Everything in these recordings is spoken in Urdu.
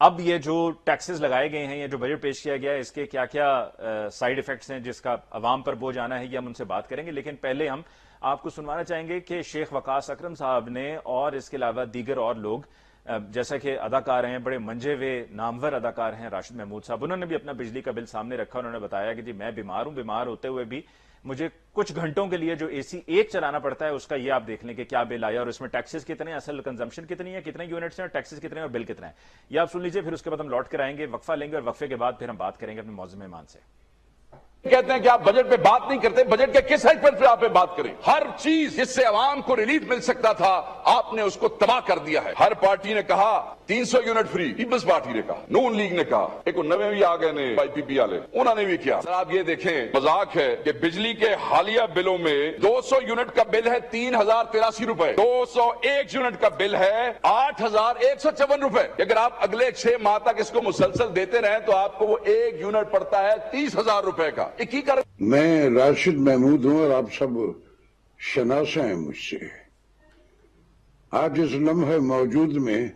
اب یہ جو ٹیکسز لگائے گئے ہیں، یہ جو بجٹ پیش کیا گیا ہے، اس کے کیا کیا سائیڈ ایفیکٹس ہیں جس کا عوام پر بوجھ آنا ہے، یہ ہم ان سے بات کریں گے. لیکن پہلے ہم آپ کو سنوانا چاہیں گے کہ شیخ وقاص اکرم صاحب نے اور اس کے علاوہ دیگر اور لوگ، جیسا کہ اداکار ہیں، بڑے منجے ہوئے نامور اداکار ہیں راشد محمود صاحب، انہوں نے بھی اپنا بجلی کا بل سامنے رکھا. انہوں نے بتایا کہ جی میں بیمار ہوں، بیمار ہوتے ہوئے بھی مجھے کچھ گھنٹوں کے لیے جو اے سی ایک چلانا پڑتا ہے اس کا یہ آپ دیکھ لیں کہ کیا بل آیا، اور اس میں ٹیکسز کتنے ہیں، اصل کنزمپشن کتنی ہے، کتنے یونٹس ہیں، اور ٹیکسز کتنے ہیں اور بل کتنا ہے. یہ آپ سن لیجئے، پھر اس کے بعد ہم لوٹ کر آئیں گے، وقفہ لیں گے، اور وقفے کے بعد پھر ہم بات کریں گے اپنے معزز مہمان سے. کہتے ہیں کہ آپ بجٹ پہ بات نہیں کرتے، بجٹ کے کس ایسپیکٹ پہ آپ بات کریں؟ ہر چیز جس سے عوام کو ریلیف مل سکتا تھا آپ نے اس کو تباہ کر دیا ہے. ہر پارٹی نے کہا 300 یونٹ فری، پیپلز پارٹی نے کہا، نون لیگ نے کہا، ایک نویں بھی آ گئے نے پی پی والے، انہوں نے بھی کیا. سر آپ یہ دیکھیں، مذاق ہے کہ بجلی کے حالیہ بلوں میں 200 یونٹ کا بل ہے 3083 روپے، 201 یونٹ کا بل ہے 8154 روپے. اگر آپ اگلے 6 ماہ تک اس کو مسلسل دیتے رہیں تو آپ کو وہ ایک یونٹ پڑتا ہے 30,000 روپے کا. میں راشد محمود ہوں اور آپ سب شناسہ ہیں مجھ سے. آج اس لمحے موجود میں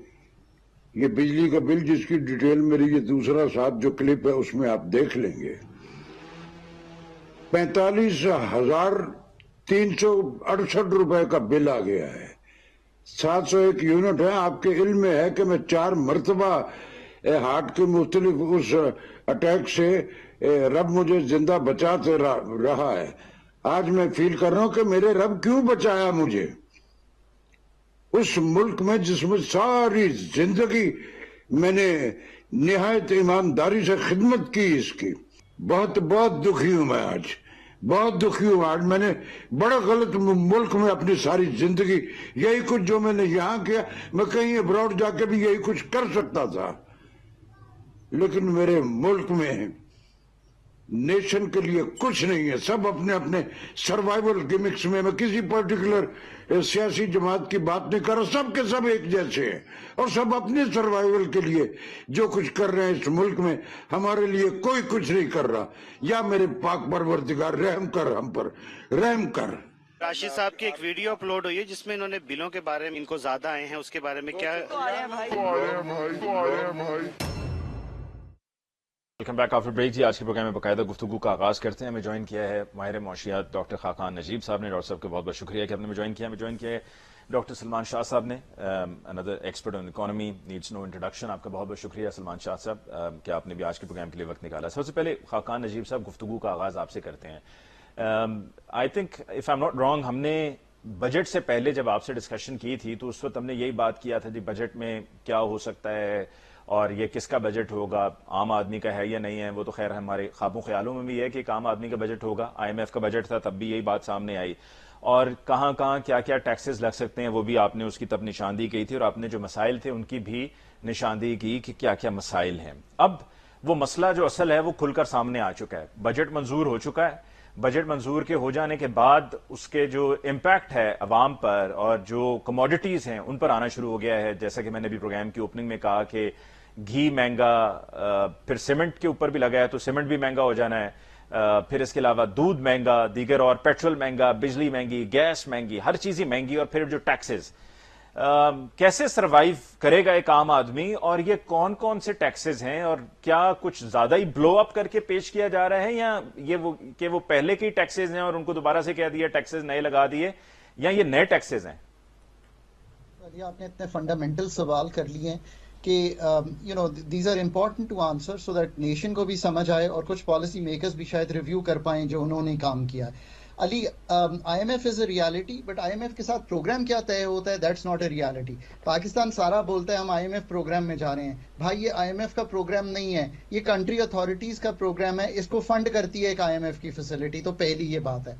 یہ بجلی کا بل جس کی ڈیٹیل میری یہ دوسرا ساتھ جو کلپ ہے اس میں آپ دیکھ لیں گے، 45,368 روپے کا بل آ گیا ہے. 701 یونٹ ہے. آپ کے علم میں ہے کہ میں 4 مرتبہ ہارٹ کے مختلف اس اٹیک سے رب مجھے زندہ بچاتے رہا ہے. آج میں فیل کر رہا ہوں کہ میرے رب کیوں بچایا مجھے. اس ملک میں جس میں ساری زندگی میں نے نہایت ایمانداری سے خدمت کی، اس کی بہت دکھی ہوں میں آج، بہت دکھی ہوں آج. میں نے بڑا غلط ملک میں اپنی ساری زندگی یہی کچھ جو میں نے یہاں کیا، میں کہیں ابراڈ جا کے بھی یہی کچھ کر سکتا تھا، لیکن میرے ملک میں نیشن کے لیے کچھ نہیں ہے. سب اپنے اپنے سروائیول گیمکس میں کسی پرٹیکولر سیاسی جماعت کی بات نہیں کر رہا، سب کے سب ایک جیسے ہیں اور سب اپنے سروائیول کے لیے جو کچھ کر رہے ہیں اس ملک میں. ہمارے لیے کوئی کچھ نہیں کر رہا. یا میرے پاک پروردگار رحم کر، ہم پر رحم کر. راشد صاحب کی ایک ویڈیو اپلوڈ ہوئی ہے جس میں انہوں نے بلوں کے بارے میں، ان کو زیادہ آئے ہیں اس کے بارے میں کیا؟ Welcome back after break. جی آج کے پروگرام میں باقاعدہ گفتگو کا آغاز کرتے ہیں. ہمیں جوائن کیا ہے ماہر معاشیات ڈاکٹر خاقان نجیب صاحب نے. ڈاکٹر صاحب کا بہت بہت شکریہ کہ آپ نے ہمیں جوائن کیا. ہمیں جوائن کیا ہے ڈاکٹر سلمان شاہ صاحب نے، another expert on economy, needs no introduction. آپ کا بہت بہت شکریہ سلمان شاہ صاحب کہ آپ نے بھی آج کے پروگرام کے لیے وقت نکالا. سب سے پہلے خاقان نجیب صاحب گفتگو کا آغاز آپ سے کرتے ہیں. I think if I am not wrong, ہم نے بجٹ سے پہلے جب آپ سے ڈسکشن کی تھی تو اس وقت ہم نے یہی بات کیا تھا جی بجٹ میں کیا ہو سکتا ہے اور یہ کس کا بجٹ ہوگا، عام آدمی کا ہے یا نہیں ہے. وہ تو خیر ہمارے خوابوں خیالوں میں بھی ہے کہ ایک عام آدمی کا بجٹ ہوگا. آئی ایم ایف کا بجٹ تھا تب بھی یہی بات سامنے آئی، اور کہاں کہاں کیا کیا ٹیکسز لگ سکتے ہیں وہ بھی آپ نے اس کی تب نشاندہی کی تھی، اور آپ نے جو مسائل تھے ان کی بھی نشاندہی کی کہ کیا کیا مسائل ہیں. اب وہ مسئلہ جو اصل ہے وہ کھل کر سامنے آ چکا ہے. بجٹ منظور ہو چکا ہے. بجٹ منظور کے ہو جانے کے بعد اس کے جو امپیکٹ ہے عوام پر اور جو کموڈیٹیز ہیں ان پر آنا شروع ہو گیا ہے. جیسا کہ میں نے بھی پروگرام کی اوپننگ میں کہا کہ گھی مہنگا، پھر سیمنٹ کے اوپر بھی لگا ہے تو سیمنٹ بھی مہنگا ہو جانا ہے، پھر اس کے علاوہ دودھ مہنگا، دیگر اور پیٹرول مہنگا، بجلی مہنگی، گیس مہنگی، ہر چیز ہی مہنگی، اور پھر جو ٹیکسز. کیسے سروائیو کرے گا ایک عام آدمی، اور یہ کون کون سے ٹیکسز ہیں، اور کیا کچھ زیادہ ہی بلو اپ کر کے پیش کیا جا رہا ہے، یا یہ وہ پہلے کے ٹیکسز ہیں اور ان کو دوبارہ سے کہہ دیا ٹیکسز نئے لگا دیے، یا یہ نئے ٹیکسز ہیں؟ آپ نے اتنے فنڈامنٹل سوال کر لیے کہ these are important to answer so that nation کو بھی سمجھ آئے اور کچھ پالیسی میکرز بھی شاید ریویو کر پائیں جو انہوں نے کام کیا ہے. Ali, I M F is a reality, but I M F کے ساتھ پروگرام کیا طے ہوتا ہے that's not a reality. Pakistan سارا بولتا ہے ہم آئی ایم ایف پروگرام میں جا رہے ہیں. بھائی یہ آئی ایم ایف کا پروگرام نہیں ہے، یہ کنٹری اتھارٹیز کا پروگرام ہے. اس کو فنڈ کرتی ہے ایک آئی ایم ایف کی فیسلٹی. تو پہلی یہ بات ہے.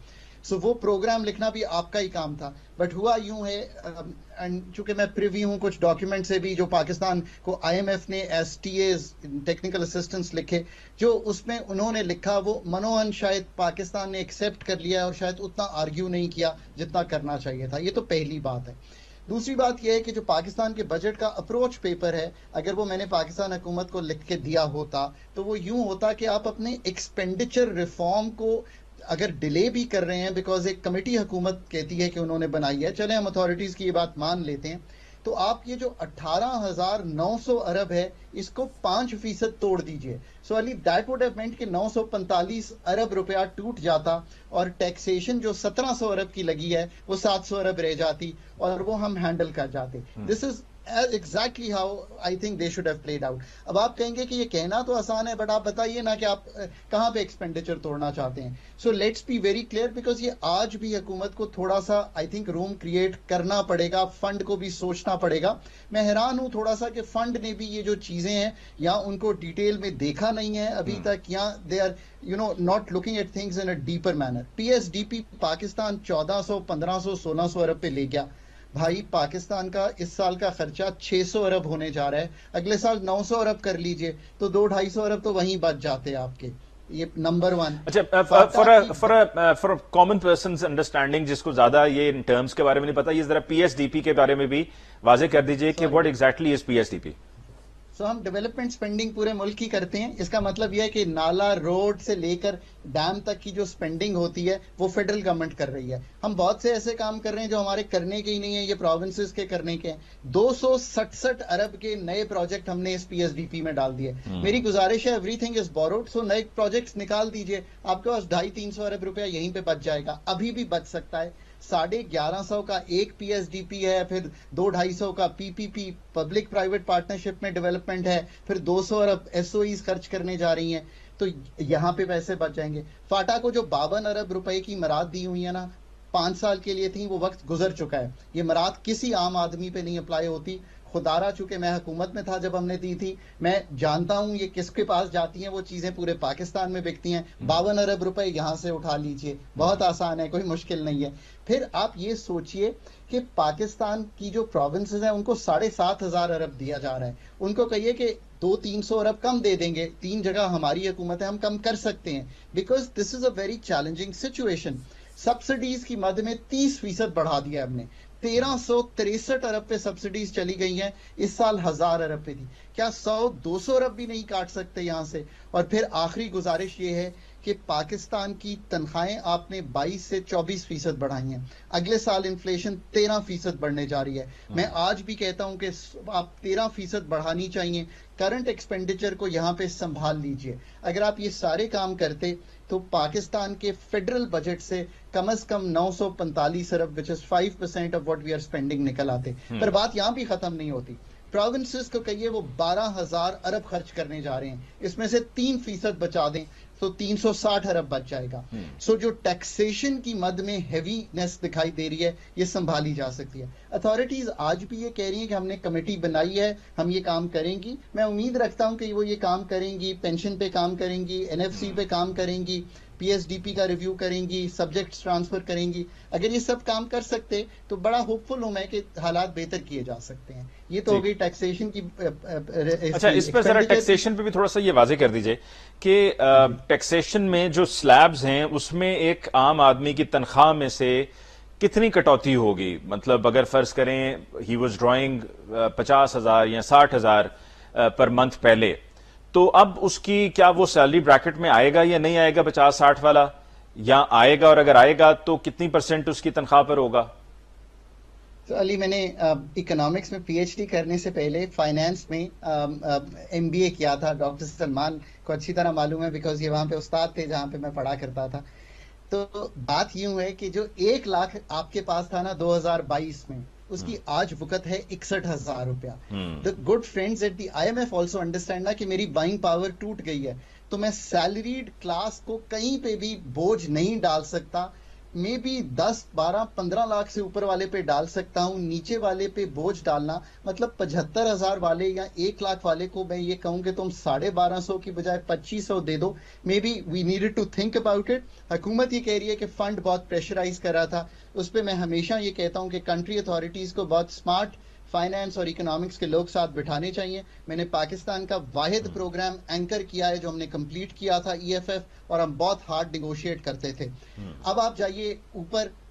سو وہ پروگرام لکھنا بھی آپ کا ہی کام تھا. بٹ ہوا یوں ہے، چونکہ میں پریوی ہوں کچھ ڈاکیومنٹ سے بھی جو پاکستان کو آئی ایم ایف نے S T as technical assistance لکھے، جو اس میں انہوں نے لکھا وہ منوہن شاید پاکستان نے ایکسیپٹ کر لیا اور شاید اتنا آرگیو نہیں کیا جتنا کرنا چاہیے تھا. یہ تو پہلی بات ہے. دوسری بات یہ ہے کہ جو پاکستان کے بجٹ کا اپروچ پیپر ہے، اگر وہ میں نے پاکستان حکومت کو لکھ کے دیا ہوتا تو وہ یوں ہوتا کہ آپ اپنے ایکسپینڈیچر ریفارم کو اگر ڈیلے بھی کر رہے ہیں، بیکاز ایک کمیٹی حکومت کہتی ہے کہ انہوں نے بنائی ہے، چلیں ہم اتھارٹیز کی یہ بات مان لیتے ہیں، تو آپ یہ جو 18,900 ارب ہے اس کو 5% توڑ دیجئے. سو علی دیٹ وڈ ہیو مینٹ کہ 945 ارب روپیہ ٹوٹ جاتا اور ٹیکسیشن جو 1700 ارب کی لگی ہے وہ 700 ارب رہ جاتی اور وہ ہم ہینڈل کر جاتے. دس از exactly how I think they should have played out. اب آپ کہیں گے کہ یہ کہنا تو آسان ہے بٹ آپ بتائیے نا کہ آپ کہاں پہ ایکسپینڈیچر توڑنا چاہتے ہیں. So let's be very clear because یہ آج بھی حکومت کو تھوڑا سا آئی تھنک روم کریٹ کرنا پڑے گا, فنڈ کو بھی سوچنا پڑے گا. میں حیران ہوں تھوڑا سا کہ فنڈ نے بھی یہ جو چیزیں ہیں یا ان کو ڈیٹیل میں دیکھا نہیں ہے ابھی تک, یا they are not looking at things in a deeper manner. PSDP Pakistan 1400 1500 1600 ارب پہ لے گیا. بھائی پاکستان کا اس سال کا خرچہ 600 ارب ہونے جا رہا ہے, اگلے سال 900 ارب کر لیجئے تو 200-250 ارب تو وہیں بچ جاتے ہیں آپ کے. یہ نمبر 1. اچھا, فار کامن پرسنز انڈرسٹینڈنگ جس کو زیادہ یہ ان ٹرمز کے بارے میں نہیں پتا, یہ ذرا PSDP کے بارے میں بھی واضح کر دیجئے کہ واٹ ایگزیکٹلی از PSDP. ہم ڈیولپمنٹ سپینڈنگ پورے ملک کی کرتے ہیں. اس کا مطلب یہ ہے کہ نالا روڈ سے لے کر ڈیم تک کی جو سپینڈنگ ہوتی ہے وہ فیڈرل گورنمنٹ کر رہی ہے. ہم بہت سے ایسے کام کر رہے ہیں جو ہمارے کرنے کے ہی نہیں ہیں, یہ پروونسز کے کرنے کے ہیں. 267 ارب کے نئے پروجیکٹ ہم نے اس PSDP میں ڈال دیے. میری گزارش ہے ایوری تھنگ از بوروڈ, سو نئے پروجیکٹس نکال دیجئے, آپ کے پاس 250-300 ارب روپیہ یہیں پہ بچ جائے گا. ابھی بھی بچ سکتا ہے. 1150 کا ایک PSDP ہے, پھر 200-250 کا PPP پبلک پرائیویٹ پارٹنرشپ میں ڈیولپمنٹ ہے, پھر 200 ارب SOEs خرچ کرنے جا رہی ہیں, تو یہاں پہ پیسے بچ جائیں گے. فاٹا کو جو 52 ارب روپے کی مراد دی ہوئی ہے نا 5 سال کے لیے تھیں, وہ وقت گزر چکا ہے. یہ مراد کسی عام آدمی پہ نہیں اپلائی ہوتی. خدارہ چونکہ میں حکومت میں تھا جب ہم نے دی تھی, میں جانتا ہوں یہ کس کے پاس جاتی ہیں, وہ چیزیں پورے پاکستان میں بکتی ہیں. 52 ارب روپے یہاں سے اٹھا لیجئے, بہت آسان ہے, کوئی مشکل نہیں ہے. پھر آپ یہ سوچئے کہ پاکستان کی جو پروونسز ہیں ان کو 7,500 ارب دیا جا رہا ہے. ان کو کہیے کہ 200-300 ارب کم دے دیں گے, 3 جگہ ہماری حکومت ہے, ہم کم کر سکتے ہیں because this is a very challenging situation. Subsidies کی مد میں 30% بڑھا دیا ہم نے. 1363 ارب پہ سبسڈیز چلی گئی ہیں, اس سال 1000 ارب پہ تھی. کیا 100-200 ارب بھی نہیں کاٹ سکتے یہاں سے؟ اور پھر آخری گزارش یہ ہے کہ پاکستان کی تنخواہیں آپ نے 22 سے 24% بڑھائی ہیں. اگلے سال انفلیشن 13% بڑھنے جا رہی ہے. میں آج بھی کہتا ہوں کہ آپ 13% بڑھانی چاہیے. کرنٹ ایکسپینڈیچر کو یہاں پہ سنبھال لیجئے. اگر آپ یہ سارے کام کرتے تو پاکستان کے فیڈرل بجٹ سے کم از کم 945 ارب which is 5% of what we are spending نکل آتے. پر بات یہاں بھی ختم نہیں ہوتی. پروونسز کو کہیے وہ 12,000 ارب خرچ کرنے جا رہے ہیں, اس میں سے 3% بچا دیں تو 360 ارب بچ جائے گا. سو جو ٹیکسیشن کی مد میں ہیوینس دکھائی دے رہی ہے یہ سنبھالی جا سکتی ہے. اتھارٹیز آج بھی یہ کہہ رہی ہیں کہ ہم نے کمیٹی بنائی ہے, ہم یہ کام کریں گی. میں امید رکھتا ہوں کہ وہ یہ کام کریں گی, پینشن پہ کام کریں گی, NFC پہ کام کریں گی, PSDP کا ریویو کریں گی, سبجیکٹس ٹرانسفر کریں گی. اگر یہ سب کام کر سکتے تو بڑا ہوپ فل ہوں میں کہ حالات بہتر کیے جا سکتے ہیں. یہ تو ہوگی ٹیکسیشن کی. اچھا, اس پہ ذرا ٹیکسیشن پہ بھی تھوڑا سا یہ واضح کر دیجئے کہ ٹیکسیشن میں جو سلیبز ہیں اس میں ایک عام آدمی کی تنخواہ میں سے کتنی کٹوتی ہوگی؟ مطلب اگر فرض کریں ہی واز ڈرائنگ 50,000 یا 60,000 پر منتھ پہلے, تو اب اس کی کیا وہ سیلری بریکٹ میں آئے گا یا نہیں آئے گا 50-60 والا, یا آئے گا, اور اگر آئے گا تو کتنی % اس کی تنخواہ پر ہوگا؟ تو علی, میں نے اکنامکس میں PhD کرنے سے پہلے فائنانس میں MBA کیا تھا. ڈاکٹر سلمان کو اچھی طرح معلوم ہے بیکاز یہ وہاں پہ استاد تھے جہاں پہ میں پڑھا کرتا تھا. تو بات یوں ہے کہ جو 1 لاکھ آپ کے پاس تھا نا 2022 میں, اس کی آج وقت ہے 61,000 روپیہ. The good friends at the IMF also understand نا کہ میری بائنگ پاور ٹوٹ گئی ہے, تو میں سیلریڈ کلاس کو کہیں پہ بھی بوجھ نہیں ڈال سکتا. میں بھی 10, 12, 15 لاکھ سے اوپر والے پہ ڈال سکتا ہوں, نیچے والے پہ بوجھ ڈالنا مطلب 75,000 والے یا 1 لاکھ والے کو میں یہ کہوں کہ تم 1250 کی بجائے 2500 دے دو. Maybe we needed to think about it. حکومت یہ کہہ رہی ہے کہ فنڈ بہت پریشرائز کر رہا تھا, اس پہ میں ہمیشہ یہ کہتا ہوں کہ کنٹری اتھارٹیز کو بہت اسمارٹ فائنانس اور اکنامکس کے لوگ ساتھ بٹھانے چاہیے. میں نے پاکستان کا واحد پروگرام اینکر کیا ہے جو ہم نے کمپلیٹ کیا تھا EFF, اور ہم بہت ہارڈ نیگوشیٹ کرتے تھے. اب آپ جائیے اوپر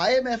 IMF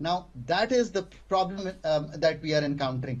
Now that is the problem that we are encountering.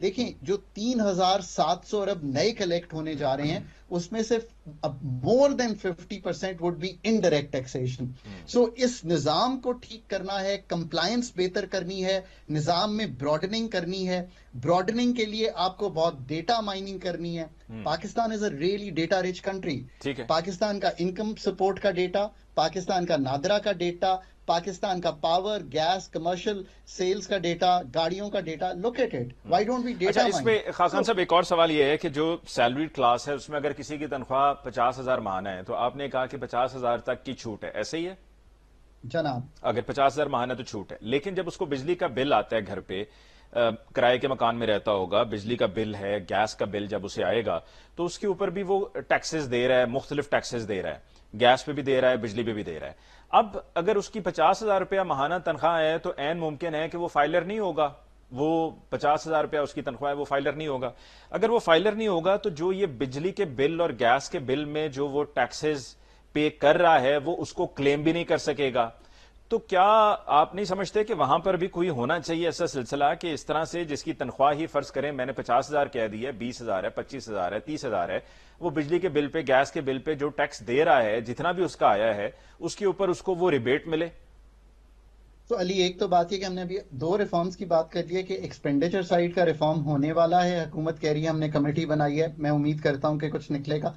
دیکھیں جو 3,700 ارب نئے کلیکٹ ہونے جا رہے ہیں اس میں سے more than 50% would be indirect taxation. So اس نظام کو ٹھیک کرنا ہے, کمپلائنس بہتر کرنی ہے, نظام میں براڈننگ کرنی ہے. براڈننگ کے لیے آپ کو بہت ڈیٹا مائننگ کرنی ہے. Pakistan is a really data rich country. Pakistan کا انکم سپورٹ کا ڈیٹا, پاکستان کا نادرا کا ڈیٹا, پاکستان کا پاور, گیس, کمرشل سیلز کا ڈیٹا, گاڑیوں کا data, look at it. Why don't we data اس میں خاقان صاحب ایک اور سوال یہ ہے کہ جو سیلریڈ کلاس ہے اس میں اگر کسی کی تنخواہ 50,000 ماہانہ ہے تو آپ نے کہا کہ 50,000 تک کی چھوٹ ہے, ایسے ہی ہے جناب؟ اگر 50,000 ماہانہ تو چھوٹ ہے, لیکن جب اس کو بجلی کا بل آتا ہے گھر پہ, کرائے کے مکان میں رہتا ہوگا, بجلی کا بل ہے, گیس کا بل جب اسے آئے گا تو اس کے اوپر بھی وہ ٹیکسز دے رہا ہے, مختلف ٹیکسز دے رہا ہے, گیس پہ بھی دے رہا ہے, بجلی پہ بھی دے رہا ہے. اب اگر اس کی 50,000 روپیہ ماہانہ تنخواہ ہے تو عین ممکن ہے کہ وہ فائلر نہیں ہوگا, وہ 50,000 روپیہ اس کی تنخواہ ہے, وہ فائلر نہیں ہوگا. اگر وہ فائلر نہیں ہوگا تو جو یہ بجلی کے بل اور گیس کے بل میں جو وہ ٹیکسز پے کر رہا ہے وہ اس کو کلیم بھی نہیں کر سکے گا. تو کیا آپ نہیں سمجھتے کہ وہاں پر بھی کوئی ہونا چاہیے ایسا سلسلہ کہ اس طرح سے جس کی تنخواہ ہی فرض کریں میں نے 50,000 کہہ دی ہے, 20,000 ہے, 25,000 ہے, 30,000 ہے, وہ بجلی کے بل پہ, گیس کے بل پہ جو ٹیکس دے رہا ہے, جتنا بھی اس کا آیا ہے, اس کے اوپر اس کو وہ ریبیٹ ملے؟ تو علی ایک تو بات یہ کہ ہم نے ابھی 2 ریفارمز کی بات کر لی ہے کہ ایکسپینڈیچر سائڈ کا ریفارم ہونے والا ہے, حکومت کہہ رہی ہے, ہم نے کمیٹی بنائی ہے, میں امید کرتا ہوں کہ کچھ نکلے گا.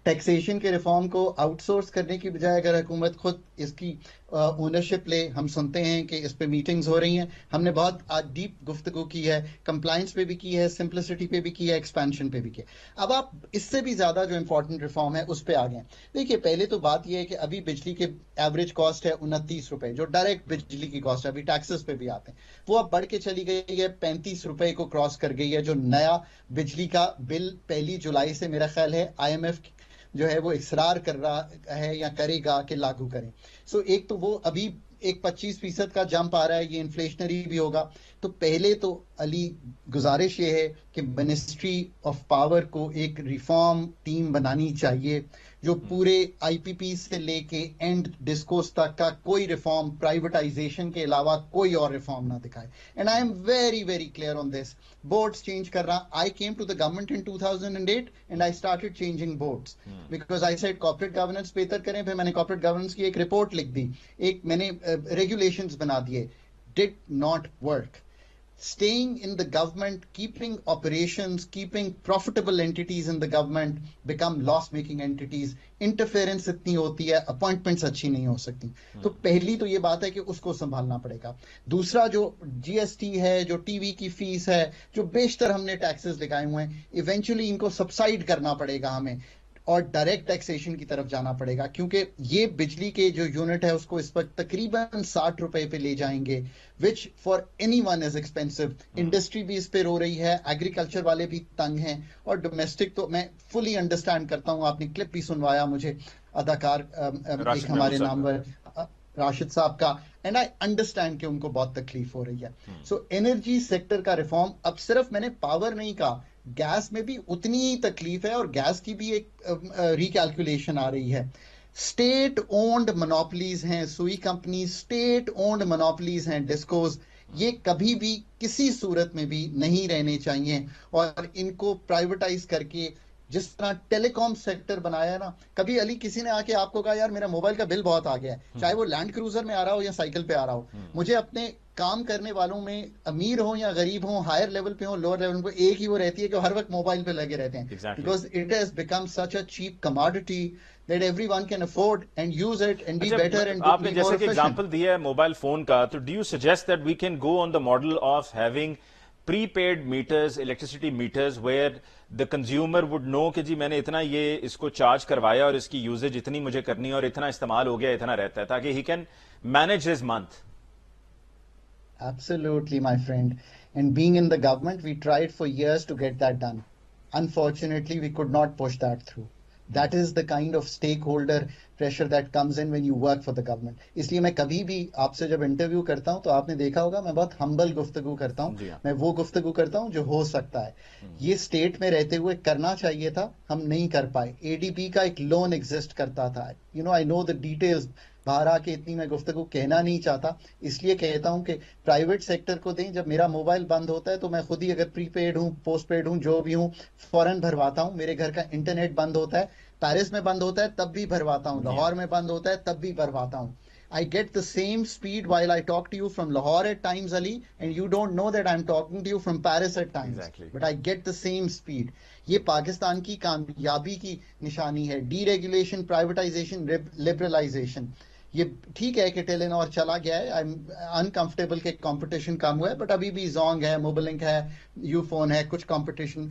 ٹیکسیشن کے ریفارم کو آؤٹ سورس کرنے کی بجائے اگر حکومت خود اس کی اونرشپ لے, ہم سنتے ہیں کہ اس پہ میٹنگز ہو رہی ہیں, ہم نے بہت ڈیپ گفتگو کی ہے, کمپلائنس پہ بھی کی ہے, سمپلسٹی پہ بھی کی ہے, ایکسپینشن پہ بھی کی ہے. اب آپ اس سے بھی زیادہ جو امپورٹنٹ ریفارم ہے اس پہ آ گئے. دیکھیے پہلے تو بات یہ ہے کہ ابھی بجلی کے ایوریج کاسٹ ہے 29 روپے, جو ڈائریکٹ بجلی کی کاسٹ ہے, ابھی ٹیکسز پہ بھی آتے ہیں, وہ اب بڑھ کے چلی گئی ہے 35 روپے کو کراس کر گئی ہے. جو نیا بجلی کا بل 1 جولائی سے میرا خیال ہے IMF جو ہے وہ اصرار کر رہا ہے یا کرے گا کہ لاگو کریں. سو ایک تو وہ ابھی ایک 25% کا جمپ آ رہا ہے, یہ انفلیشنری بھی ہوگا. تو پہلے تو علی گزارش یہ ہے کہ منسٹری آف پاور کو ایک ریفارم ٹیم بنانی چاہیے جو پورے IPP سے لے کے اینڈ ڈسکوس تک کا کوئی ریفارم پرائیویٹائزیشن کے علاوہ کوئی اور ریفارم نہ دکھائے. And I am very very clear on this. Boards change کر رہا, I came to the government in 2008 and I started changing boards because I said corporate governance بہتر کریں. پھر میں نے کارپوریٹ گورننس کی ایک رپورٹ لکھ دی, ایک میں نے ریگولیشنز بنا دیے. Did not work. Staying in the government, keeping operations, keeping profitable entities in the government become loss-making entities. Interference اتنی ہوتی ہے, appointments اچھی نہیں ہو سکتی. تو پہلی تو یہ بات ہے کہ اس کو سنبھالنا پڑے گا. دوسرا جو GST ہے, جو ٹی وی کی فیس ہے, جو بیشتر ہم نے ٹیکسز لگائے ہوئے ہیں, ایونچولی ان کو سبسائڈ کرنا پڑے گا ہمیں اور ڈائریکٹ ٹیکسیشن کی طرف جانا پڑے گا, کیونکہ یہ بجلی کے جو یونٹ ہے اس کو اس وقت تقریباً 60 روپے پہ لے جائیں گے, which for any one is expensive. Industry بھی اس پہ رو رہی ہے, ایگریکلچر والے بھی تنگ ہیں, اور ڈومیسٹک تو میں فلی انڈرسٹینڈ کرتا ہوں. آپ نے کلپ بھی سنوایا مجھے اداکار ایک ہمارے نامور راشد صاحب کا, اینڈ آئی انڈرسٹینڈ کہ ان کو بہت تکلیف ہو رہی ہے. سو انرجی سیکٹر کا ریفارم, اب صرف میں نے پاور نہیں کہا, گیس میں بھی اتنی ہی تکلیف ہے, اور گیس کی بھی ایک ریکیلکولیشن آ رہی ہے. اسٹیٹ اونڈ منوپلیز ہیں, سوئی کمپنی اسٹیٹ اونڈ منوپلیز ہیں, ڈسکوز, یہ کبھی بھی کسی صورت میں بھی نہیں رہنے چاہیے, اور ان کو پرائیویٹائز کر کے جس طرح ٹیلی کام سیکٹر بنایا نا. کبھی علی کسی نے آ کے آپ کو کہا یار میرا موبائل کا بل بہت آ گیا ہے, چاہے وہ لینڈ کروزر میں آ رہا ہو یا سائیکل پہ آ رہا ہو, مجھے اپنے کام کرنے والوں میں امیر ہوں یا غریب ہوں, ہائر لیول پہ ہوں لوور لیول پہ, ایک ہی وہ رہتی ہے کہ ہر وقت موبائل پہ لگے رہتے ہیں, because it has become such a cheap commodity that everyone can afford and use it and be better and be more efficient. آپ نے جیسے کہ ایگزامپل دیا ہے موبائل فون کا, تو do you suggest that we can go on the model of having prepaid meters, electricity meters, where the consumer would know کہ جی میں نے اتنا یہ اس کو چارج کروایا اور اس کی یوزیج اتنی مجھے کرنی ہے اور اتنا استعمال ہو گیا, اتنا رہتا ہے, تاکہ he can manage his month. Absolutely, my friend. And being in the government, we tried for years to get that done. Unfortunately, we could not push that through. That is the kind of stakeholder pressure that comes in when you work for the government. اس لیے میں کبھی بھی آپ سے جب انٹرویو کرتا ہوں تو آپ نے دیکھا ہوگا میں بہت ہمبل گفتگو کرتا ہوں, میں وہ گفتگو کرتا ہوں جو ہو سکتا ہے. یہ اسٹیٹ میں رہتے ہوئے کرنا چاہیے تھا, ہم نہیں کر پائے. ADB کا ایک لون ایگزسٹ کرتا تھا, I know the details باہر آ کے اتنی میں گفتگو کہنا نہیں چاہتا، اس لیے کہتا ہوں کہ پرائیویٹ سیکٹر کو دیں. جب میرا موبائل بند ہوتا ہے تو میں خود ہی اگر پری پیڈ ہوں پوسٹ پیڈ ہوں جو بھی ہوں فوراً بھرواتا ہوں. میرے گھر کا انٹرنیٹ بند ہوتا ہے، پیرس میں بند ہوتا ہے تب بھی بھرواتا ہوں، لاہور میں بند ہوتا ہے تب بھی بھرواتا ہوں. I get the same speed while I talk to you from Lahore at times, Ali, and you don't know that I'm talking to you from Paris at times. Exactly. But I get the same speed. یہ پاکستان کی کامیابی کی نشانی ہے. Deregulation, privatisation, liberalisation. یہ ٹھیک ہے کہ ٹیلینور چلا گیا ہے، انکمفرٹیبل کہ کمپٹیشن کم ہوا ہے، بٹ ابھی بھی زونگ ہے، موبلنک ہے، یو فون ہے، کچھ کمپٹیشن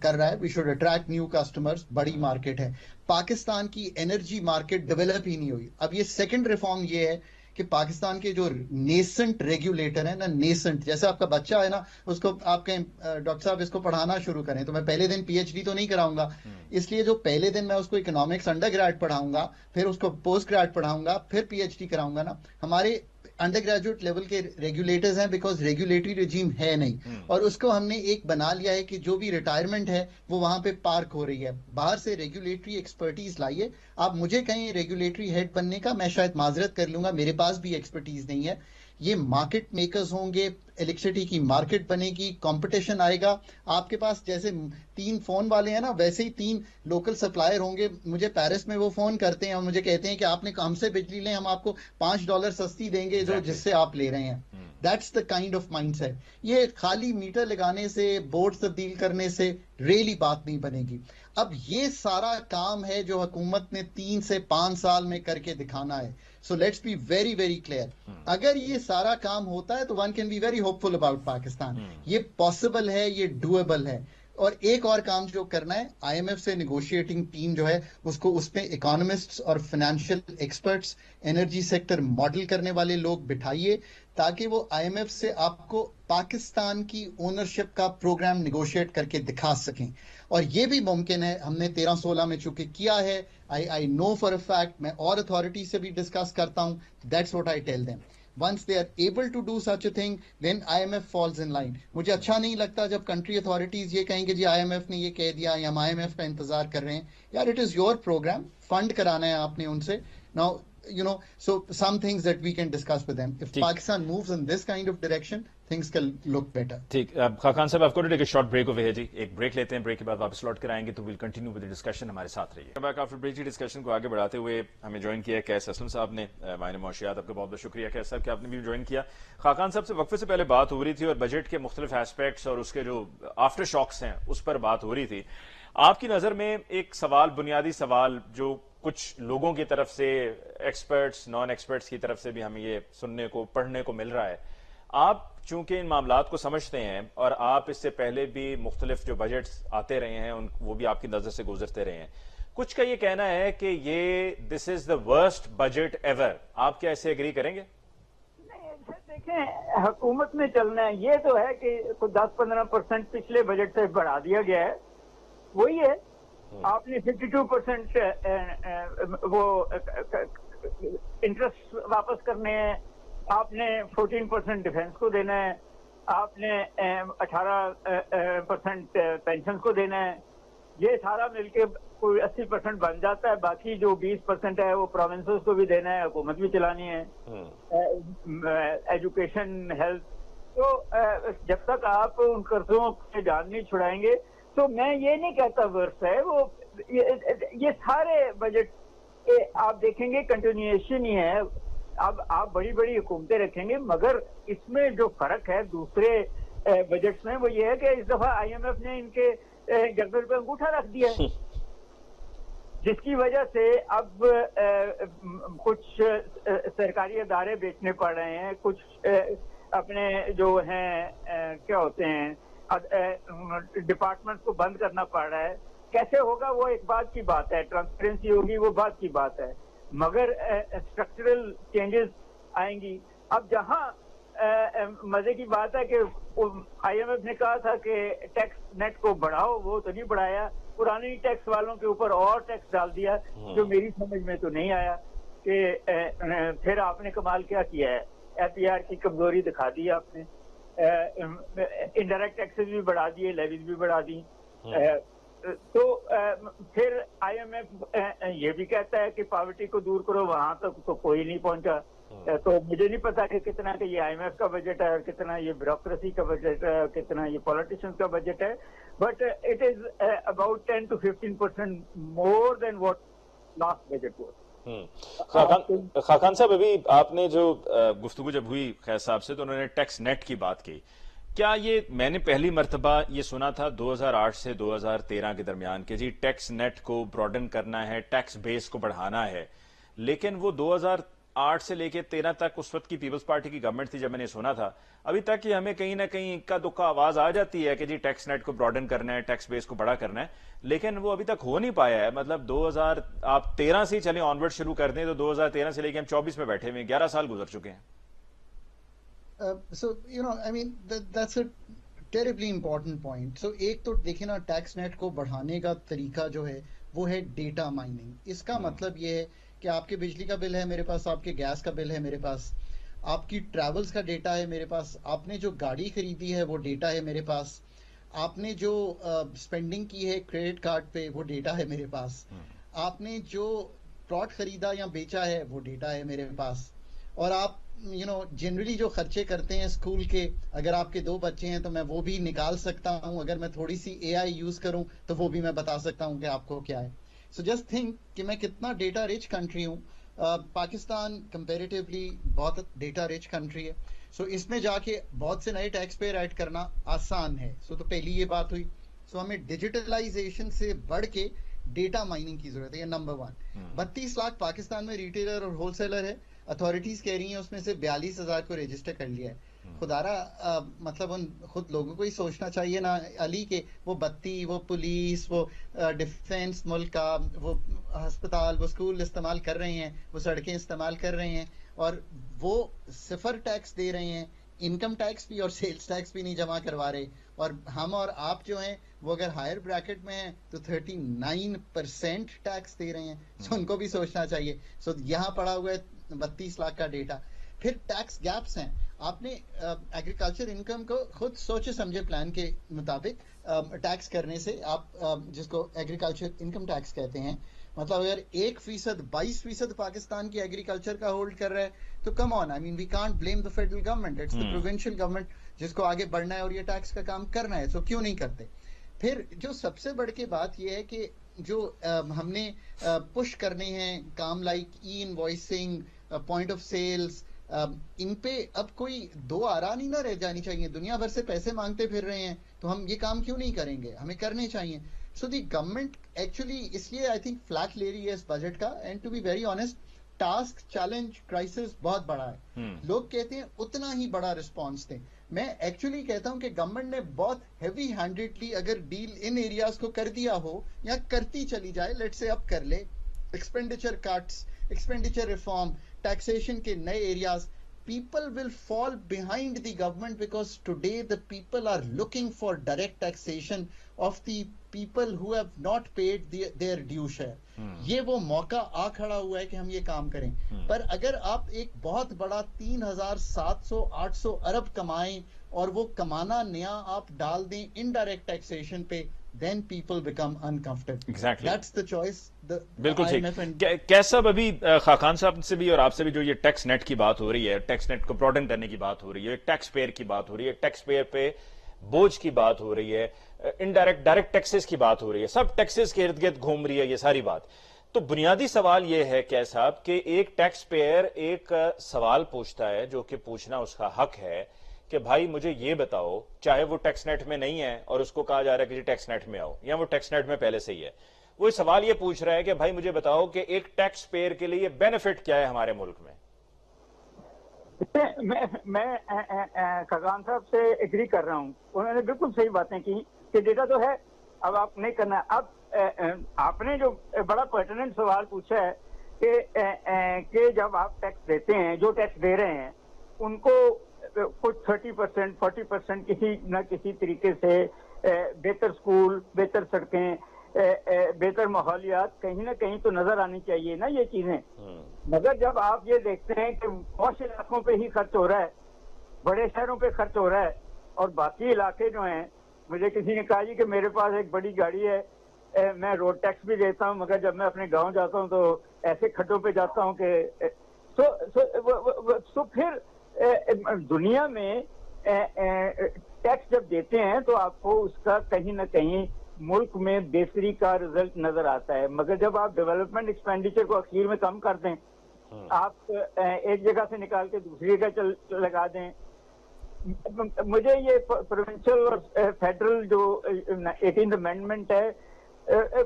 کر رہا ہے. We should attract new customers. بڑی مارکیٹ ہے. پاکستان کی انرجی مارکیٹ ڈیولپ ہی نہیں ہوئی. اب یہ سیکنڈ ریفارم یہ ہے کہ پاکستان کے جو نیسنٹ ریگولیٹر ہیں نا، نیسنٹ جیسے آپ کا بچہ ہے نا، اس کو آپ کہیں ڈاکٹر صاحب اس کو پڑھانا شروع کریں تو میں پہلے دن پی ایچ ڈی تو نہیں کراؤں گا. اس لیے جو پہلے دن میں اس کو اکنامکس انڈر گریڈ پڑھاؤں گا، پھر اس کو پوسٹ گریڈ پڑھاؤں گا، پھر پی ایچ ڈی کراؤں گا نا، ہمارے انڈر گریجویٹ لیول کے ریگولیٹرز ہیں بیکاز ریگولیٹری رجیم ہے نہیں. اور اس کو ہم نے ایک بنا لیا ہے کہ جو بھی ریٹائرمنٹ ہے وہ وہاں پہ پارک ہو رہی ہے. باہر سے ریگولیٹری ایکسپرٹیز لائیے. آپ مجھے کہیں ریگولیٹری ہیڈ بننے کا، میں شاید معذرت کر لوں گا، میرے پاس بھی ایکسپرٹیز نہیں ہے. یہ مارکیٹ میکرز ہوں گے، الیکٹریسٹی کی مارکیٹ بنے گی، کمپٹیشن آئے گا. آپ کے پاس جیسے 3 فون والے ہیں نا، ویسے ہی 3 لوکل سپلائر ہوں گے. مجھے پیرس میں وہ فون کرتے ہیں اور مجھے کہتے ہیں کہ آپ نے ہم سے بجلی لیں، ہم آپ کو $5 سستی دیں گے جو جس سے آپ لے رہے ہیں. That's the kind of mindset. یہ خالی میٹر لگانے سے، بورڈ تبدیل کرنے سے ریلی بات نہیں بنے گی. اب یہ سارا کام ہے جو حکومت نے 3 سے 5 سال میں کر کے دکھانا ہے. So let's be very very clear. اگر یہ سارا کام ہوتا ہے تو one can be very hopeful about Pakistan. یہ پاسبل ہے، یہ ڈویبل ہے. اور ایک اور کام جو کرنا ہے، آئی ایم ایف سے نیگوشیٹنگ ٹیم جو ہے اس کو، اس میں اکانومسٹس اور financial experts, energy sector model کرنے والے لوگ بٹھائیے تاکہ وہ آئی ایم ایف سے آپ کو پاکستان کی اونرشپ کا پروگرام نیگوشیٹ کر کے دکھا سکیں. اور یہ بھی ممکن ہے، ہم نے 13-16 میں چونکہ کیا ہے. آئی نو فار اے فیکٹ. میں اور اتھارٹی سے بھی ڈسکس کرتا ہوں. That's what I tell them. Once they are able to do such a thing, then IMF falls in line. مجھے اچھا نہیں لگتا جب کنٹری اتھارٹیز یہ کہیں گے جی آئی ایم ایف نے یہ کہہ دیا یا ہم آئی ایم ایف کا انتظار کر رہے ہیں. یار it is your program, fund کرانا ہے آپ نے ان سے. Now, you know, so some things that we can discuss with them. If Pakistan moves in this kind of direction, things can look better. ٹھیک. خاقان صاحب، آپ کو ٹیک اے شارٹ بریک اوے ہے جی. ایک بریک لیتے ہیں، بریک کے بعد واپس لوٹ کر آئیں گے تو we'll continue with the discussion. ہمارے ساتھ رہیے. آفٹر بریک ڈسکشن کو آگے بڑھاتے ہوئے ہمیں جوائن کیا کیس اسلم صاحب نے. مائن معاشیات، آپ کا بہت بہت شکریہ کیس صاحب کہ آپ نے بھی جوائن کیا. خاقان صاحب سے وقفے سے پہلے بات ہو رہی تھی اور بجٹ کے مختلف ایسپیکٹس اور اس کے جو آفٹر شاکس ہیں اس پر بات ہو رہی تھی. آپ کی نظر میں ایک سوال، بنیادی سوال جو کچھ لوگوں کی طرف سے، ایکسپرٹس، نان ایکسپرٹس کی طرف سے بھی ہمیں یہ سننے کو، پڑھنے کو مل رہا ہے، آپ چونکہ ان معاملات کو سمجھتے ہیں اور آپ اس سے پہلے بھی مختلف جو بجٹس آتے رہے ہیں وہ بھی آپ کی نظر سے گزرتے رہے ہیں، کچھ کا یہ کہنا ہے کہ یہ دس از دا ورسٹ بجٹ ایور. آپ کیا اسے ایگری کریں گے؟ دیکھیں، حکومت میں چلنا ہے یہ تو ہے کہ 10-15% پچھلے بجٹ سے بڑھا دیا گیا ہے، وہی ہے. آپ نے 52% وہ انٹرسٹ واپس کرنے ہیں، آپ نے 14% ڈیفینس کو دینا ہے، آپ نے 18% پینشن کو دینا ہے. یہ سارا مل کے کوئی 80% بن جاتا ہے. باقی جو 20% ہے وہ پروونسز کو بھی دینا ہے، حکومت بھی چلانی ہے، ایجوکیشن، ہیلتھ. تو جب تک آپ ان قرضوں سے جان نہیں چھڑائیں گے تو میں یہ نہیں کہتا ورس ہے. وہ یہ سارے بجٹ آپ دیکھیں گے کنٹینیویشن ہی ہے. اب آپ بڑی بڑی حکومتیں رکھیں گے، مگر اس میں جو فرق ہے دوسرے بجٹس میں وہ یہ ہے کہ اس دفعہ آئی ایم ایف نے ان کے گردن پہ انگوٹھا رکھ دیا ہے، جس کی وجہ سے اب کچھ سرکاری ادارے بیچنے پڑ رہے ہیں، کچھ اپنے جو ہیں کیا ہوتے ہیں ڈپارٹمنٹ کو بند کرنا پڑ رہا ہے. کیسے ہوگا وہ ایک بات کی بات ہے، ٹرانسپیرنسی ہوگی وہ بات کی بات ہے، مگر اسٹرکچرل چینجز آئیں گی. اب جہاں مزے کی بات ہے کہ آئی ایم ایف نے کہا تھا کہ ٹیکس نیٹ کو بڑھاؤ، وہ تو نہیں بڑھایا، پرانی ٹیکس والوں کے اوپر اور ٹیکس ڈال دیا، جو میری سمجھ میں تو نہیں آیا. کہ پھر آپ نے کمال کیا کیا ہے، ایف پی آر کی کمزوری دکھا دی آپ نے، انڈائریکٹ ٹیکسز بھی بڑھا دیے، لیویز بھی بڑھا دی. تو پھر IMF یہ بھی کہتا ہے کہ پاورٹی کو دور کرو, وہاں تک تو کوئی نہیں پہنچا. تو مجھے نہیں پتا کہ کتنا کہ یہ IMF کا بجٹ ہے اور کتنا یہ بیوروکریسی کا بجٹ ہے اور کتنا یہ پولیٹیشنز کا بجٹ ہے, but it is about 10 to 15% more than what last budget was. Khaqan sahab, ابھی آپ نے جو گفتگو جب ہوئی خیر صاحب سے تو انہوں نے ٹیکس نیٹ کی بات کی. کیا یہ میں نے پہلی مرتبہ یہ سنا تھا 2008 سے 2013 کے درمیان کہ جی ٹیکس نیٹ کو براڈن کرنا ہے, ٹیکس بیس کو بڑھانا ہے, لیکن وہ 2008 سے لے کے 13 تک اس وقت کی پیپلز پارٹی کی گورنمنٹ تھی جب میں نے سنا تھا. ابھی تک یہ ہمیں کہیں نہ کہیں اکا دکا آواز آ جاتی ہے کہ جی ٹیکس نیٹ کو براڈن کرنا ہے, ٹیکس بیس کو بڑا کرنا ہے, لیکن وہ ابھی تک ہو نہیں پایا ہے. مطلب 2013 سے چلیں آنورڈ شروع کر دیں تو 2013 سے لے کے ہم 24 میں بیٹھے ہوئے ہیں, 11 سال گزر چکے ہیں. So, I mean, that's a terribly important point. So, ایک تو دیکھیں نا, ٹیکس نیٹ کو بڑھانے کا طریقہ جو ہے وہ ہے ڈیٹا مائننگ. اس کا مطلب یہ ہے کہ آپ کے بجلی کا بل ہے میرے پاس, آپ کے گیس کا بل ہے میرے پاس, آپ کی ٹریولز کا ڈیٹا ہے میرے پاس, آپ نے جو گاڑی خریدی ہے وہ ڈیٹا ہے میرے پاس, آپ نے جو اسپینڈنگ کی ہے کریڈٹ کارڈ پہ وہ ڈیٹا ہے میرے پاس, آپ نے جو پلاٹ خریدا یا بیچا ہے وہ ڈیٹا ہے میرے پاس, اور آپ جنرلی جو خرچے کرتے ہیں اسکول کے, اگر آپ کے 2 بچے ہیں تو میں وہ بھی نکال سکتا ہوں, اگر میں تھوڑی سی AI یوز کروں تو وہ بھی میں بتا سکتا ہوں کہ آپ کو کیا ہے. سو جسٹ تھنک کہ میں کتنا ڈیٹا رچ کنٹری ہوں. پاکستان کمپیریٹیولی بہت ڈیٹا رچ کنٹری ہے. سو اس میں جا کے بہت سے نئے ٹیکس پیئر ایڈ کرنا آسان ہے. سو تو پہلی یہ بات ہوئی. سو ہمیں ڈیجیٹلائزیشن سے بڑھ کے ڈیٹا مائننگ کی ضرورت ہے, یہ نمبر 1. 32 لاکھ پاکستان میں ریٹیلر اور ہول سیلر ہے. اتھارٹیز کہہ رہی ہیں اس میں سے 42,000 کو رجسٹر کر لیا ہے. خدارا مطلب ان خود لوگوں کو ہی سوچنا چاہیے نا علی کہ وہ بتی, وہ پولیس, وہ ڈیفینس ملک کا, وہ ہسپتال, وہ اسکول استعمال کر رہے ہیں, وہ سڑکیں استعمال کر رہے ہیں, اور وہ 0 ٹیکس دے رہے ہیں, انکم ٹیکس بھی اور سیلز ٹیکس بھی نہیں جمع کروا رہے. اور ہم اور آپ جو ہیں وہ اگر ہائر بریکٹ میں ہیں تو 39% ٹیکس دے رہے ہیں. سو ان کو بھی سوچنا چاہیے. سو یہاں پڑا ہوا ہے 32 لاکھ کا ڈیٹا. پھر ٹیکس گیپس ہیں. آپ نے ایگریکلچر انکم کو خود سوچے سمجھے پلان کے مطابق ٹیکس کرنے سے, آپ جس کو ایگریکلچر انکم ٹیکس کہتے ہیں, مطلب اگر 1% 22% پاکستان کی ایگریکلچر کا ہولڈ کر رہا ہے تو come on, I mean we can't blame the federal government, it's the provincial government جس کو آگے بڑھنا ہے اور یہ ٹیکس کا کام کرنا ہے. سو کیوں نہیں کرتے؟ پھر جو سب سے بڑھ کے بات یہ ہے کہ جو ہم نے پش کرنے ہیں کام like e invoicing, point of sales, ان پہ اب کوئی 2 آرا نہیں نہ رہ جانی چاہیے. دنیا بھر سے پیسے مانگتے پھر رہے ہیں تو ہم یہ کام کیوں نہیں کریں گے؟ ہمیں کرنے چاہیے. سو دی گورنمنٹ ایکچولی اس لیے آئی تھنک فلیٹ لے رہی ہے اس بجٹ کا. And to be very honest, task, challenge, crisis بہت بڑا ہے. لوگ کہتے ہیں اتنا ہی بڑا رسپانس دیں. میں ایکچولی کہتا ہوں کہ گورنمنٹ نے بہت ہیوی ہینڈیڈلی اگر ڈیل ان ایریاز کو کر دیا ہو یا کرتی چلی جائے, لیٹ سے اب کر لے, expenditure cuts, expenditure reform, taxation کے نئے areas, people will fall behind the government because today the people are looking for direct taxation of the people who have not paid their due share. یہ وہ موقع آ کھڑا ہوا ہے کہ ہم یہ کام کریں. پر اگر آپ ایک بہت بڑا 3,700-800 ارب کمائیں اور وہ کمانا نیا آپ ڈال دیں انڈائریکٹ ٹیکسیشن پہ, then people become uncomfortable. Exactly. That's the choice. بالکل ٹھیک. کیسا ابھی خاقان صاحب سے بھی اور آپ سے بھی جو یہ ٹیکس نیٹ کی بات ہو رہی ہے, ٹیکس نیٹ کو براڈن کرنے کی بات ہو رہی ہے, ٹیکس پیئر کی بات ہو رہی ہے, ٹیکس پیئر پہ بوجھ کی بات ہو رہی ہے, انڈائریکٹ ڈائریکٹ ٹیکسز کی بات ہو رہی ہے, سب ٹیکسز کے ارد گرد گھوم رہی ہے یہ ساری بات. تو بنیادی سوال یہ ہے کیا صاحب کہ ایک ٹیکس پیئر ایک سوال پوچھتا ہے جو کہ پوچھنا اس کا حق ہے کہ بھائی مجھے یہ بتاؤ, چاہے وہ ٹیکس نیٹ میں نہیں ہے اور اس کو کہا جا رہا ہے کہ جی ٹیکس نیٹ میں آؤ, یا وہ ٹیکس نیٹ میں پہلے سے ہی ہے, وہ سوال یہ پوچھ رہا ہے کہ بھائی مجھے بتاؤ کہ ایک ٹیکس پیئر کے لیے بینیفٹ کیا ہے ہمارے ملک میں. میں خاقان صاحب سے ایگری کر رہا ہوں, انہوں نے بالکل صحیح باتیں کی کہ ڈیٹا تو ہے, اب آپ نہیں کرنا. اب آپ نے جو بڑا پرٹیننٹ سوال پوچھا ہے کہ جب آپ ٹیکس دیتے ہیں, جو ٹیکس دے رہے ہیں ان کو کچھ 30% 40% کسی نہ کسی طریقے سے بہتر اسکول, بہتر سڑکیں, بہتر ماحولیات کہیں نہ کہیں تو نظر آنی چاہیے نا یہ چیزیں. مگر جب آپ یہ دیکھتے ہیں کہ پوش علاقوں پہ ہی خرچ ہو رہا ہے, بڑے شہروں پہ خرچ ہو رہا ہے, اور باقی علاقے جو ہیں, مجھے کسی نے کہا جی کہ میرے پاس ایک بڑی گاڑی ہے میں روڈ ٹیکس بھی دیتا ہوں، مگر جب میں اپنے گاؤں جاتا ہوں تو ایسے کھڈوں پہ جاتا ہوں کہ سو پھر دنیا میں ٹیکس جب دیتے ہیں تو آپ کو اس کا کہیں نہ کہیں ملک میں بہتری کا رزلٹ نظر آتا ہے، مگر جب آپ ڈیولپمنٹ ایکسپینڈیچر کو اخیر میں کم کر دیں، آپ ایک جگہ سے نکال کے دوسری جگہ لگا دیں. مجھے یہ پروونشل اور فیڈرل جو 18th امینڈمنٹ ہے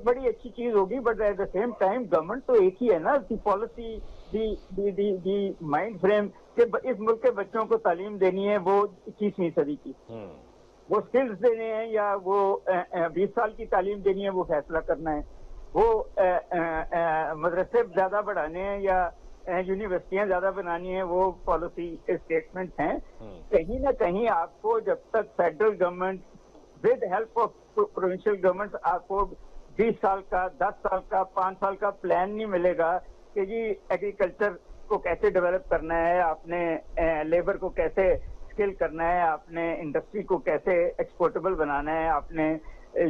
بڑی اچھی چیز ہوگی، but at the same time government تو ایک ہی ہے نا. The policy the mind frame کہ اس ملک کے بچوں کو تعلیم دینی ہے وہ 21ویں صدی کی، وہ سکلز دینے ہیں یا وہ 20 سال کی تعلیم دینی ہے وہ فیصلہ کرنا ہے، وہ مدرسے زیادہ بڑھانے ہیں یا یونیورسٹیاں زیادہ بنانی ہیں وہ پالیسی اسٹیٹمنٹ ہیں. کہیں نہ کہیں آپ کو جب تک federal government with help of provincial government آپ کو 20 سال کا 10 سال کا 5 سال کا پلان نہیں ملے گا کہ جی ایگریکلچر کو کیسے ڈیولپ کرنا ہے، آپ نے لیبر کو کیسے اسکل کرنا ہے، آپ نے انڈسٹری کو کیسے ایکسپورٹیبل بنانا ہے، آپ نے